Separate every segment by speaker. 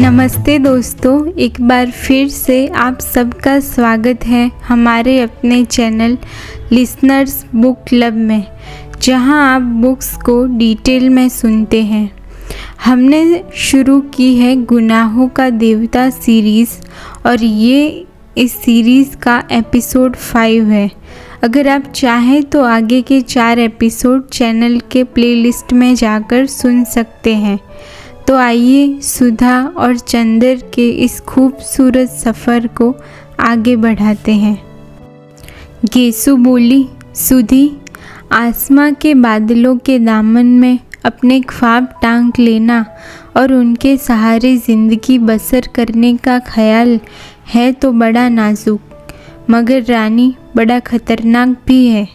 Speaker 1: नमस्ते दोस्तों, एक बार फिर से आप सबका स्वागत है हमारे अपने चैनल लिसनर्स बुक क्लब में, जहां आप बुक्स को डिटेल में सुनते हैं। हमने शुरू की है गुनाहों का देवता सीरीज़ और ये इस सीरीज़ का एपिसोड 5 है। अगर आप चाहें तो आगे के 4 एपिसोड चैनल के प्लेलिस्ट में जाकर सुन सकते हैं। तो आइए सुधा और चंदर के इस खूबसूरत सफ़र को आगे बढ़ाते हैं। गेसु बोली, सुधी, आसमां के बादलों के दामन में अपने ख्वाब टांग लेना और उनके सहारे ज़िंदगी बसर करने का ख्याल है तो बड़ा नाजुक, मगर रानी बड़ा ख़तरनाक भी है।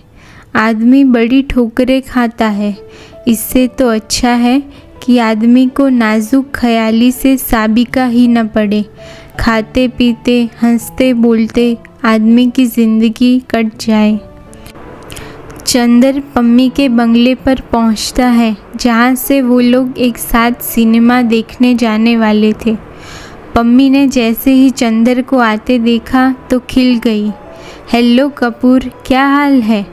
Speaker 1: आदमी बड़ी ठोकरें खाता है, इससे तो अच्छा है कि आदमी को नाजुक ख्याली से साबिका ही न पड़े। खाते पीते हंसते बोलते आदमी की ज़िंदगी कट जाए। चंदर पम्मी के बंगले पर पहुंचता है, जहां से वो लोग एक साथ सिनेमा देखने जाने वाले थे। पम्मी ने जैसे ही चंदर को आते देखा तो खिल गई। हेलो कपूर, क्या हाल है?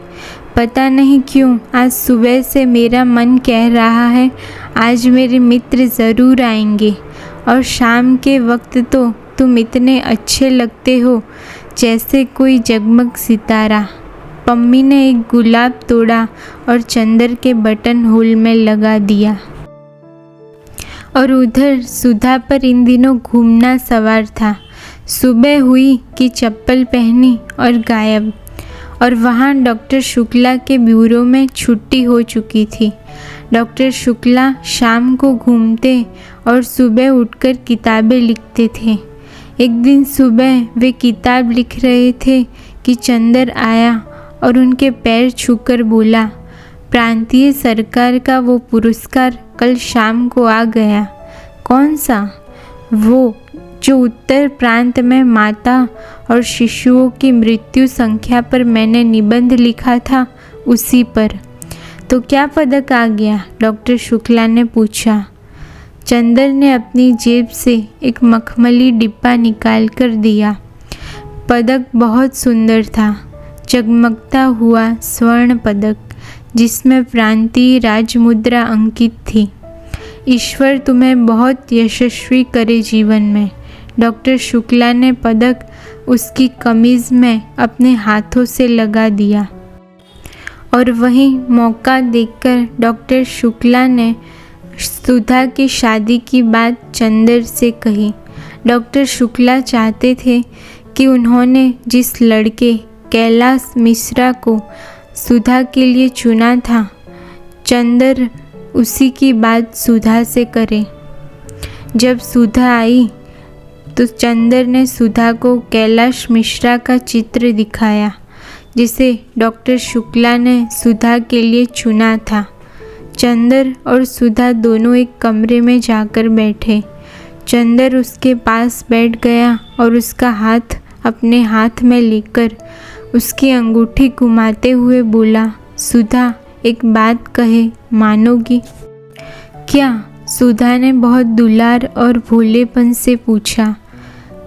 Speaker 1: पता नहीं क्यों आज सुबह से मेरा मन कह रहा है आज मेरे मित्र ज़रूर आएंगे, और शाम के वक्त तो तुम इतने अच्छे लगते हो जैसे कोई जगमग सितारा। पम्मी ने एक गुलाब तोड़ा और चंदर के बटन होल में लगा दिया। और उधर सुधा पर इन दिनों घूमना सवार था। सुबह हुई कि चप्पल पहनी और गायब, और वहाँ डॉक्टर शुक्ला के ब्यूरो में छुट्टी हो चुकी थी। डॉक्टर शुक्ला शाम को घूमते और सुबह उठकर किताबें लिखते थे। एक दिन सुबह वे किताब लिख रहे थे कि चंदर आया और उनके पैर छूकर बोला, प्रांतीय सरकार का वो पुरस्कार कल शाम को आ गया। कौन सा? वो जो उत्तर प्रांत में माता और शिशुओं की मृत्यु संख्या पर मैंने निबंध लिखा था, उसी पर। तो क्या पदक आ गया? डॉक्टर शुक्ला ने पूछा। चंदर ने अपनी जेब से एक मखमली डिब्बा निकाल कर दिया। पदक बहुत सुंदर था, जगमगता हुआ स्वर्ण पदक, जिसमें प्रांतीय राजमुद्रा अंकित थी। ईश्वर तुम्हें बहुत यशस्वी करे जीवन में। डॉक्टर शुक्ला ने पदक उसकी कमीज़ में अपने हाथों से लगा दिया, और वहीं मौका देखकर डॉक्टर शुक्ला ने सुधा की शादी की बात चंदर से कही। डॉक्टर शुक्ला चाहते थे कि उन्होंने जिस लड़के कैलाश मिश्रा को सुधा के लिए चुना था, चंदर उसी की बात सुधा से करे। जब सुधा आई तो चंदर ने सुधा को कैलाश मिश्रा का चित्र दिखाया, जिसे डॉक्टर शुक्ला ने सुधा के लिए चुना था। चंदर और सुधा दोनों एक कमरे में जाकर बैठे। चंदर उसके पास बैठ गया और उसका हाथ अपने हाथ में लेकर उसकी अंगूठी घुमाते हुए बोला, सुधा एक बात कहे, मानोगी? क्या? सुधा ने बहुत दुलार और भोलेपन से पूछा।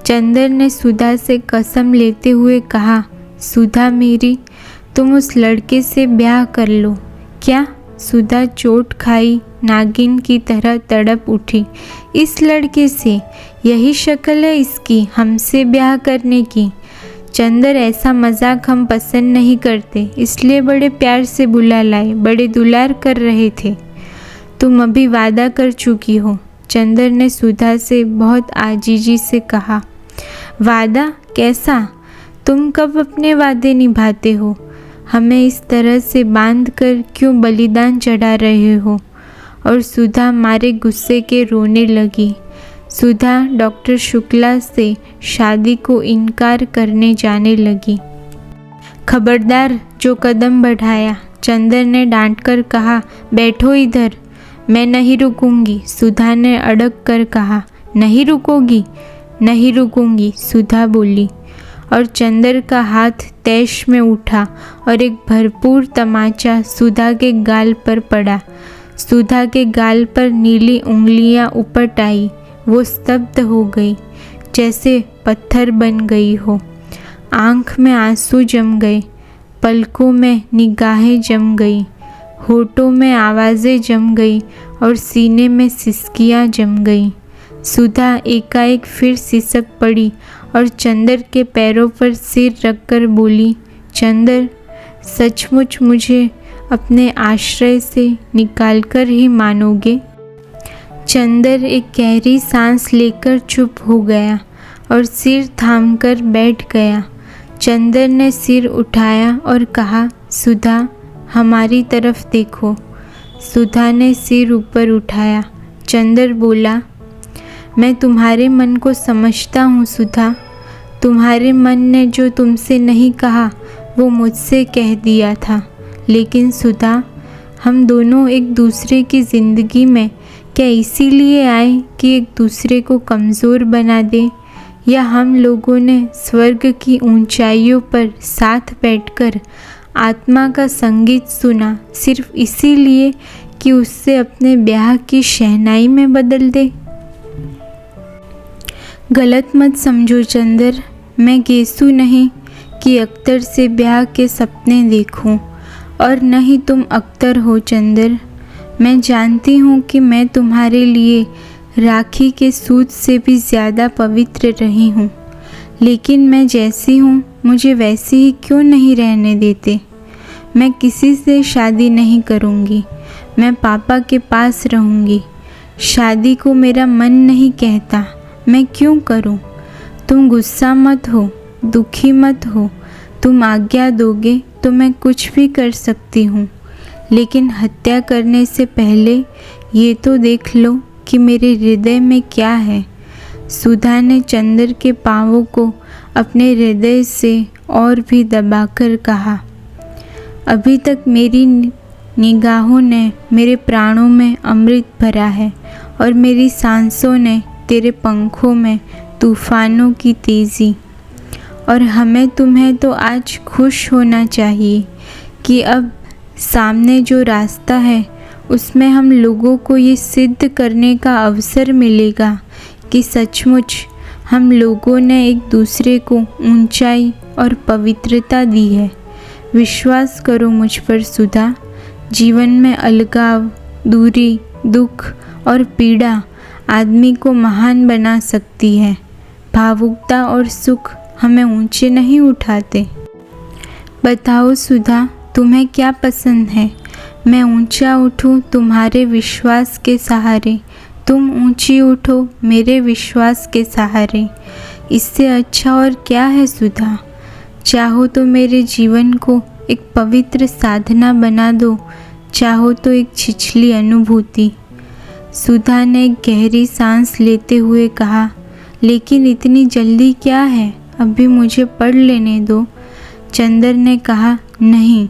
Speaker 1: चंदर ने सुधा से कसम लेते हुए कहा, सुधा मेरी, तुम उस लड़के से ब्याह कर लो। क्या? सुधा चोट खाई नागिन की तरह तड़प उठी। इस लड़के से? यही शक्ल है इसकी हमसे ब्याह करने की? चंदर, ऐसा मजाक हम पसंद नहीं करते, इसलिए बड़े प्यार से बुला लाए, बड़े दुलार कर रहे थे। तुम अभी वादा कर चुकी हो, चंदर ने सुधा से बहुत आजीजी से कहा। वादा? कैसा? तुम कब अपने वादे निभाते हो? हमें इस तरह से बांध कर क्यों बलिदान चढ़ा रहे हो? और सुधा मारे गुस्से के रोने लगी। सुधा डॉक्टर शुक्ला से शादी को इनकार करने जाने लगी। खबरदार जो कदम बढ़ाया, चंदर ने डांट कर कहा। बैठो इधर, मैं नहीं रुकूंगी, सुधा ने अड़क कर कहा। नहीं रुकोगी? नहीं रुकूंगी, सुधा बोली, और चंदर का हाथ तैश में उठा और एक भरपूर तमाचा सुधा के गाल पर पड़ा। सुधा के गाल पर नीली उंगलियां उपट आई। वो स्तब्ध हो गई, जैसे पत्थर बन गई हो। आँख में आंसू जम गए, पलकों में निगाहें जम गई, होठों में आवाज़ें जम गई और सीने में सिसकियाँ जम गई। सुधा एकाएक फिर सिसक पड़ी और चंदर के पैरों पर सिर रखकर बोली, चंदर, सचमुच मुझे अपने आश्रय से निकालकर ही मानोगे? चंदर एक गहरी सांस लेकर चुप हो गया और सिर थामकर बैठ गया। चंदर ने सिर उठाया और कहा, सुधा, हमारी तरफ देखो। सुधा ने सिर ऊपर उठाया। चंदर बोला, मैं तुम्हारे मन को समझता हूँ सुधा। तुम्हारे मन ने जो तुमसे नहीं कहा वो मुझसे कह दिया था। लेकिन सुधा, हम दोनों एक दूसरे की ज़िंदगी में क्या इसीलिए आए कि एक दूसरे को कमज़ोर बना दे, या हम लोगों ने स्वर्ग की ऊंचाइयों पर साथ बैठकर आत्मा का संगीत सुना सिर्फ इसीलिए कि उससे अपने ब्याह की शहनाई में बदल दे? गलत मत समझो चंदर, मैं गेसू नहीं कि अख्तर से ब्याह के सपने देखूं, और न ही तुम अख्तर हो चंदर। मैं जानती हूँ कि मैं तुम्हारे लिए राखी के सूत से भी ज़्यादा पवित्र रही हूँ, लेकिन मैं जैसी हूँ मुझे वैसी ही क्यों नहीं रहने देते? मैं किसी से शादी नहीं करूँगी, मैं पापा के पास रहूँगी। शादी को मेरा मन नहीं कहता, मैं क्यों करूँ? तुम गुस्सा मत हो, दुखी मत हो। तुम आज्ञा दोगे तो मैं कुछ भी कर सकती हूँ, लेकिन हत्या करने से पहले ये तो देख लो कि मेरे हृदय में क्या है। सुधा ने चंदर के पाँवों को अपने हृदय से और भी दबाकर कहा, अभी तक मेरी निगाहों ने मेरे प्राणों में अमृत भरा है और मेरी सांसों ने तेरे पंखों में तूफानों की तेज़ी। और हमें तुम्हें तो आज खुश होना चाहिए कि अब सामने जो रास्ता है उसमें हम लोगों को ये सिद्ध करने का अवसर मिलेगा कि सचमुच हम लोगों ने एक दूसरे को ऊंचाई और पवित्रता दी है। विश्वास करो मुझ पर सुधा। जीवन में अलगाव, दूरी, दुख और पीड़ा आदमी को महान बना सकती है। भावुकता और सुख हमें ऊंचे नहीं उठाते। बताओ सुधा, तुम्हें क्या पसंद है? मैं ऊंचा उठूं तुम्हारे विश्वास के सहारे, तुम ऊंची उठो मेरे विश्वास के सहारे। इससे अच्छा और क्या है सुधा? चाहो तो मेरे जीवन को एक पवित्र साधना बना दो, चाहो तो एक छिछली अनुभूति। सुधा ने गहरी सांस लेते हुए कहा, लेकिन इतनी जल्दी क्या है, अभी मुझे पढ़ लेने दो। चंदर ने कहा, नहीं,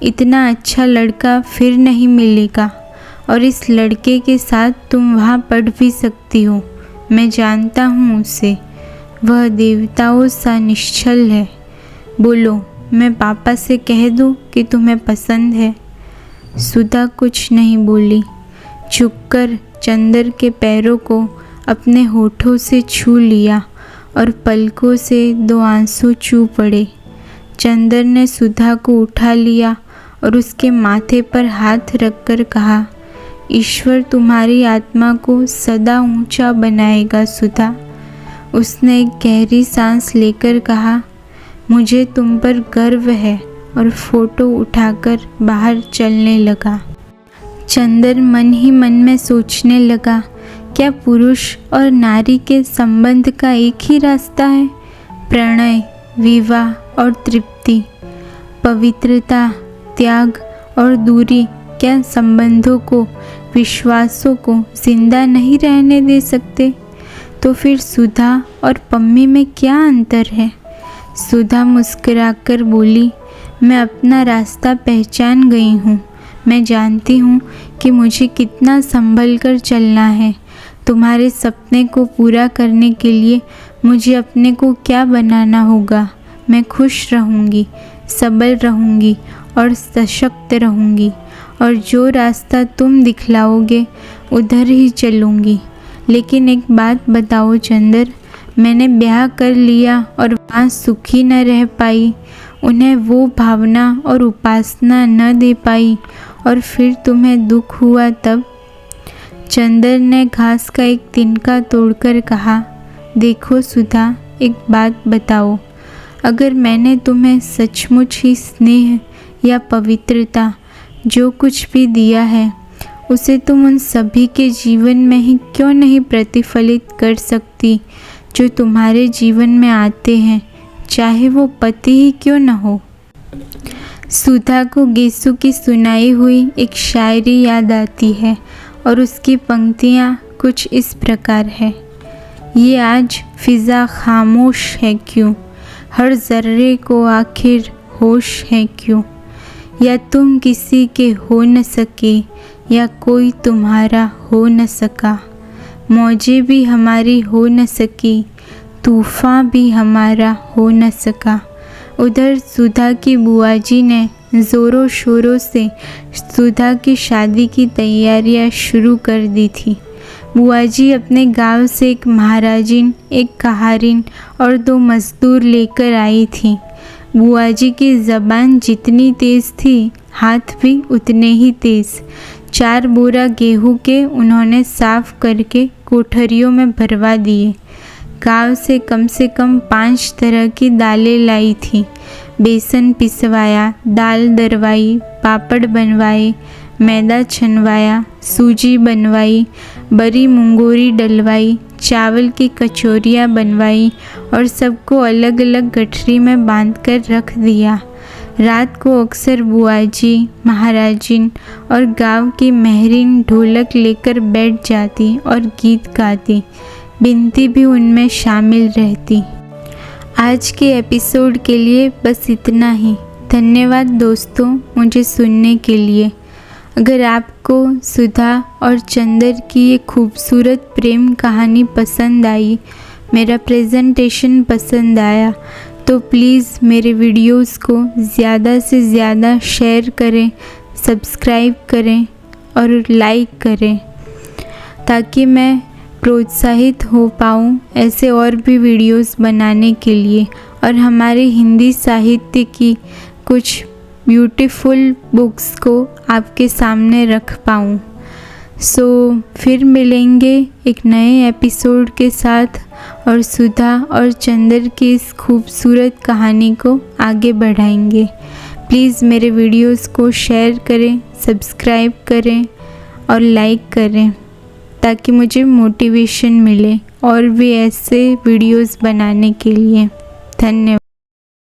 Speaker 1: इतना अच्छा लड़का फिर नहीं मिलेगा, और इस लड़के के साथ तुम वहाँ पढ़ भी सकती हो। मैं जानता हूँ उसे, वह देवताओं सा निश्चल है। बोलो, मैं पापा से कह दूँ कि तुम्हें पसंद है? सुधा कुछ नहीं बोली। झुककर चंदर के पैरों को अपने होठों से छू लिया और पलकों से 2 आंसू चू पड़े। चंदर ने सुधा को उठा लिया और उसके माथे पर हाथ रखकर कहा, ईश्वर तुम्हारी आत्मा को सदा ऊंचा बनाएगा सुधा। उसने एक गहरी सांस लेकर कहा, मुझे तुम पर गर्व है, और फोटो उठाकर बाहर चलने लगा। चंदर मन ही मन में सोचने लगा, क्या पुरुष और नारी के संबंध का एक ही रास्ता है? प्रणय, विवाह और तृप्ति, पवित्रता, त्याग और दूरी क्या संबंधों को, विश्वासों को जिंदा नहीं रहने दे सकते? तो फिर सुधा और पम्मी में क्या अंतर है? सुधा मुस्कुराकर बोली, मैं अपना रास्ता पहचान गई हूँ। मैं जानती हूँ कि मुझे कितना संभल कर चलना है। तुम्हारे सपने को पूरा करने के लिए मुझे अपने को क्या बनाना होगा। मैं खुश रहूँगी, सबल रहूँगी और सशक्त रहूँगी, और जो रास्ता तुम दिखलाओगे उधर ही चलूँगी। लेकिन एक बात बताओ चंदर, मैंने ब्याह कर लिया और वहाँ सुखी न रह पाई, उन्हें वो भावना और उपासना न दे पाई और फिर तुम्हें दुख हुआ तब? चंदर ने घास का एक तिनका तोड़कर कहा, देखो सुधा, एक बात बताओ, अगर मैंने तुम्हें सचमुच ही स्नेह या पवित्रता जो कुछ भी दिया है उसे तुम उन सभी के जीवन में ही क्यों नहीं प्रतिफलित कर सकती जो तुम्हारे जीवन में आते हैं, चाहे वो पति ही क्यों न हो। सुधा को गेसु की सुनाई हुई एक शायरी याद आती है और उसकी पंक्तियाँ कुछ इस प्रकार है। ये आज फिज़ा खामोश है क्यों, हर ज़र्रे को आखिर होश है क्यों, या तुम किसी के हो न सके या कोई तुम्हारा हो न सका, मौजें भी हमारी हो न सकी, तूफ़ान भी हमारा हो न सका। उधर सुधा की बुआ जी ने ज़ोरों शोरों से सुधा की शादी की तैयारियां शुरू कर दी थी। बुआ जी अपने गांव से एक महाराजिन, एक कहारिन और 2 मज़दूर लेकर आई थी। बुआ जी की ज़बान जितनी तेज़ थी, हाथ भी उतने ही तेज़। 4 बोरा गेहूं के उन्होंने साफ करके कोठरियों में भरवा दिए। गांव से कम 5 तरह की दालें लाई थी। बेसन पिसवाया, दाल दरवाई, पापड़ बनवाए, मैदा छनवाया, सूजी बनवाई, बड़ी मुंगोरी डलवाई, चावल की कचौरियाँ बनवाई और सबको अलग अलग गठरी में बांधकर रख दिया। रात को अक्सर बुआ जी, महाराजिन और गांव की महरीन ढोलक लेकर बैठ जाती और गीत गाती। बिनती भी उनमें शामिल रहती। आज के एपिसोड के लिए बस इतना ही। धन्यवाद दोस्तों मुझे सुनने के लिए। अगर आपको सुधा और चंदर की ये खूबसूरत प्रेम कहानी पसंद आई, मेरा प्रेजेंटेशन पसंद आया, तो प्लीज़ मेरे वीडियोस को ज़्यादा से ज़्यादा शेयर करें, सब्सक्राइब करें और लाइक करें, ताकि मैं प्रोत्साहित हो पाऊँ ऐसे और भी वीडियोस बनाने के लिए और हमारे हिंदी साहित्य की कुछ ब्यूटीफुल बुक्स को आपके सामने रख पाऊँ। फिर मिलेंगे एक नए एपिसोड के साथ और सुधा और चंदर की इस खूबसूरत कहानी को आगे बढ़ाएंगे। प्लीज़ मेरे वीडियोस को शेयर करें, सब्सक्राइब करें और लाइक करें, ताकि मुझे मोटिवेशन मिले और भी ऐसे वीडियोस बनाने के लिए। धन्यवाद।